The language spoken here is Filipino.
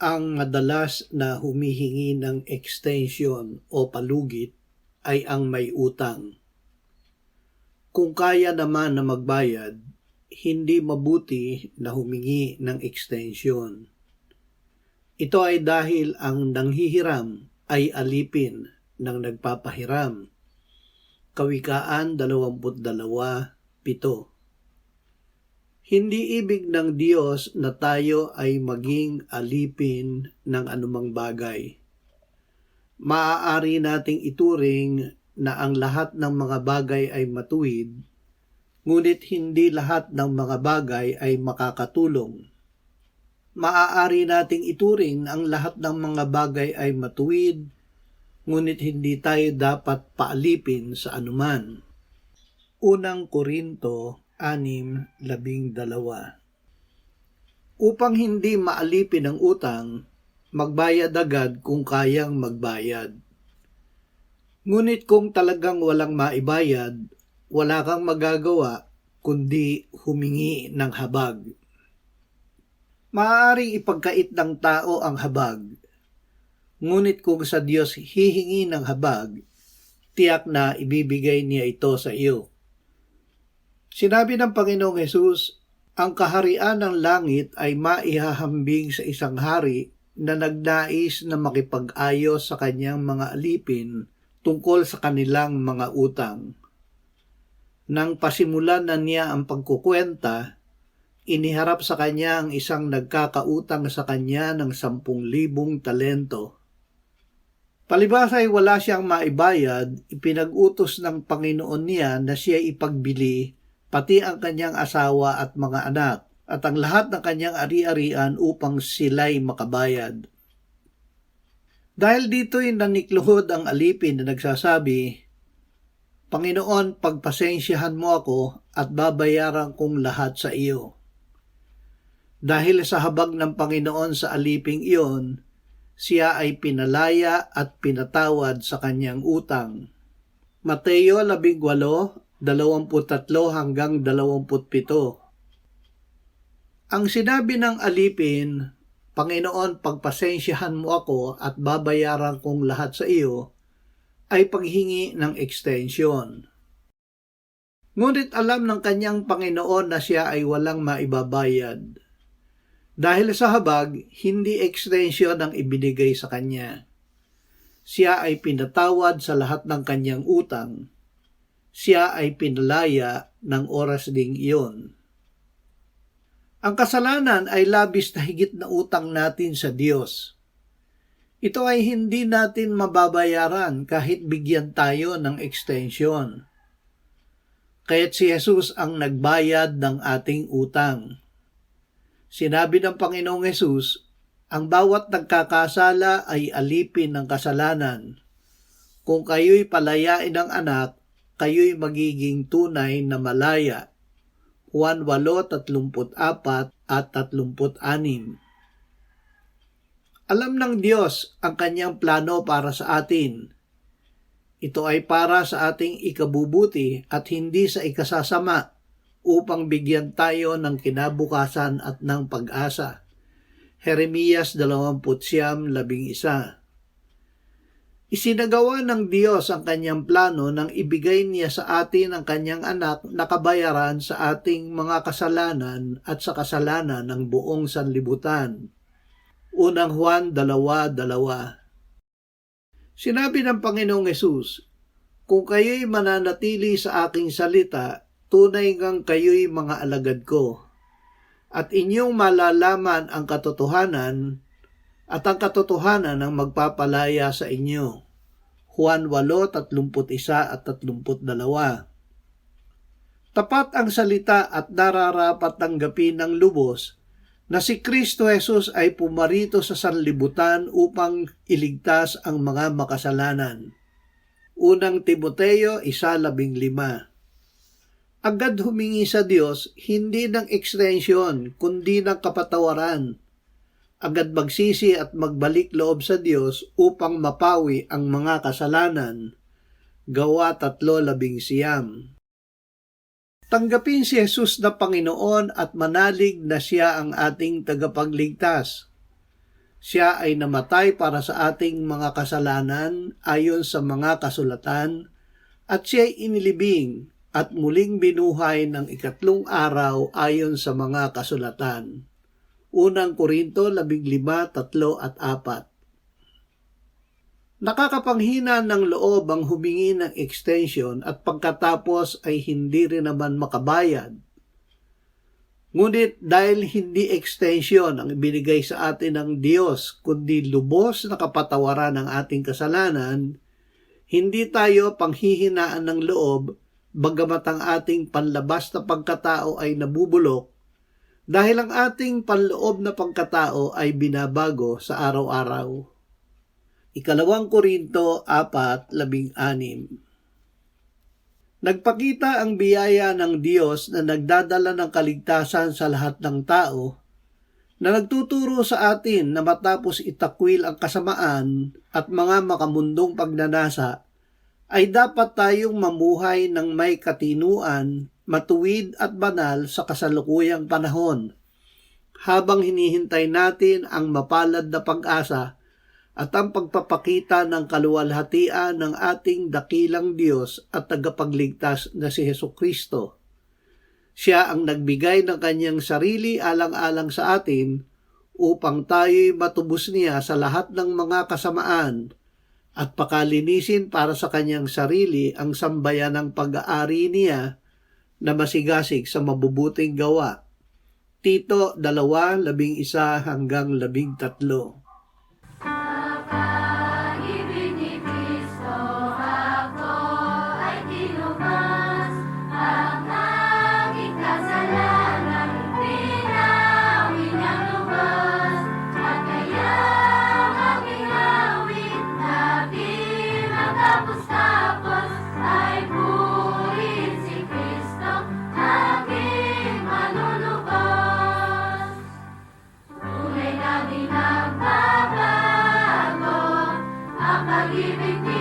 Ang madalas na humihingi ng extension o palugit ay ang may utang. Kung kaya naman na magbayad, hindi mabuti na humingi ng extension. Ito ay dahil ang nanghihiram ay alipin ng nagpapahiram. Kawikaan 22:7. Hindi ibig ng Diyos na tayo ay maging alipin ng anumang bagay. Maaari nating ituring na ang lahat ng mga bagay ay matuwid, ngunit hindi lahat ng mga bagay ay makakatulong. Maaari nating ituring na ang lahat ng mga bagay ay matuwid, ngunit hindi tayo dapat paalipin sa anuman. Unang Korinto 6:12. Upang hindi maalipin ang utang, magbayad agad kung kayang magbayad. Ngunit kung talagang walang maibayad, wala kang magagawa kundi humingi ng habag. Maaaring ipagkait ng tao ang habag, ngunit kung sa Diyos hihingi ng habag, tiyak na ibibigay niya ito sa iyo. Sinabi ng Panginoong Hesus, ang kaharian ng langit ay maihahambing sa isang hari na nagnais na makipag-ayos sa kanyang mga alipin tungkol sa kanilang mga utang. Nang pasimulan na niya ang pagkukwenta, iniharap sa kanya ang isang nagkakautang sa kanya ng 10,000 talento. Palibhas ay wala siyang maibayad, ipinag-utos ng Panginoon niya na siya ipagbili pati ang kanyang asawa at mga anak at ang lahat ng kanyang ari-arian upang sila'y makabayad. Dahil dito'y nanikluhod ang alipin na nagsasabi, Panginoon, pagpasensyahan mo ako at babayaran kong lahat sa iyo. Dahil sa habag ng Panginoon sa aliping iyon, siya ay pinalaya at pinatawad sa kanyang utang. Mateo 18:23-27. Ang sinabi ng alipin, Panginoon, pagpasensyahan mo ako at babayaran kong lahat sa iyo, ay paghingi ng extension. Ngunit alam ng kanyang Panginoon na siya ay walang maibabayad. Dahil sa habag, hindi extension ang ibinigay sa kanya. Siya ay pinatawad sa lahat ng kanyang utang. Siya ay pinalaya ng oras ding iyon. Ang kasalanan ay labis na higit na utang natin sa Diyos. Ito ay hindi natin mababayaran kahit bigyan tayo ng extension. Kaya't si Jesus ang nagbayad ng ating utang. Sinabi ng Panginoong Hesus, ang bawat nagkakasala ay alipin ng kasalanan. Kung kayo'y palayain ng anak, kayo'y magiging tunay na malaya. Juan 8:34-36. Alam ng Diyos ang kanyang plano para sa atin. Ito ay para sa ating ikabubuti at hindi sa ikasasama upang bigyan tayo ng kinabukasan at ng pag-asa. Jeremias 29:11. Isinagawa ng Diyos ang kanyang plano nang ibigay niya sa atin ang kanyang anak na kabayaran sa ating mga kasalanan at sa kasalanan ng buong sanlibutan. Unang Juan 2:2. Sinabi ng Panginoong Hesus, kung kayo'y mananatili sa aking salita, tunay ngang kayo'y mga alagad ko, at inyong malalaman ang katotohanan, at ang katotohanan ang magpapalaya sa inyo. Juan 8:31-32. Tapat ang salita at nararapat tanggapin ng lubos na si Kristo Jesus ay pumarito sa sanlibutan upang iligtas ang mga makasalanan. Unang Timoteo 1:15. Agad humingi sa Diyos hindi ng extension kundi ng kapatawaran. Agad magsisi at magbalik loob sa Diyos upang mapawi ang mga kasalanan. Gawa 3:11. Tanggapin si Jesus na Panginoon at manalig na siya ang ating tagapagligtas. Siya ay namatay para sa ating mga kasalanan ayon sa mga kasulatan, at siya ay inilibing at muling binuhay ng ikatlong araw ayon sa mga kasulatan. Unang Korinto 15:3 at 4. Nakakapanghina ng loob ang humingi ng extension at pagkatapos ay hindi rin naman makabayad. Ngunit dahil hindi extension ang ibinigay sa atin ng Diyos, kundi lubos na kapatawaran ng ating kasalanan, hindi tayo panghihinaan ng loob bagamat ang ating panlabas na pagkatao ay nabubulok dahil ang ating panloob na pagkatao ay binabago sa araw-araw. 2 Korinto 4:16. Nagpakita ang biyaya ng Diyos na nagdadala ng kaligtasan sa lahat ng tao, na nagtuturo sa atin na matapos itakwil ang kasamaan at mga makamundong pagnanasa, ay dapat tayong mamuhay ng may katinuan, matuwid at banal sa kasalukuyang panahon, habang hinihintay natin ang mapalad na pag-asa at ang pagpapakita ng kaluwalhatian ng ating dakilang Diyos at tagapagligtas na si Jesucristo. Siya ang nagbigay ng kanyang sarili alang-alang sa atin upang tayo'y matubos niya sa lahat ng mga kasamaan at pakalinisin para sa kanyang sarili ang sambayan ng pag-aari niya na masigasig sa mabubuting gawa. Tito 2:11-13. Pag-ibig